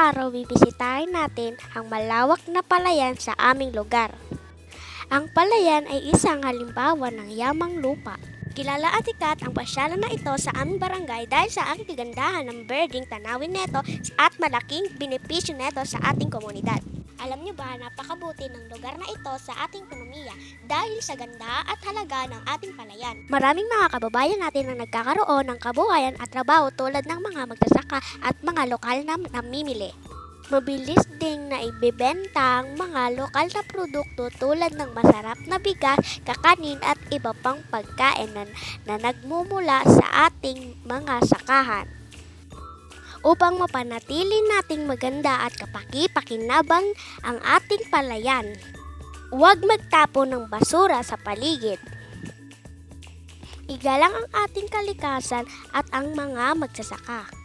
araw bibisitahin natin ang malawak na palayan sa aming lugar. Ang palayan ay isang halimbawa ng yamang lupa. Kilala at sikat ang pasyalan na ito sa aming barangay dahil sa aking kagandahan ng birding tanawin neto at malaking benepisyo neto sa ating komunidad. Alam niyo ba, napakabuti ng lugar na ito sa ating ekonomiya dahil sa ganda at halaga ng ating palayan. Maraming mga kababayan natin ang nagkakaroon ng kabuhayan at trabaho tulad ng mga magsasaka at mga lokal na namimili. Mabilis ding na ibebenta ang mga lokal na produkto tulad ng masarap na bigas, kakanin at iba pang pagkain na nagmumula sa ating mga sakahan. Upang mapanatili nating maganda at kapaki-pakinabang ang ating palayan, huwag magtapon ng basura sa paligid. Igalang ang ating kalikasan at ang mga magsasaka.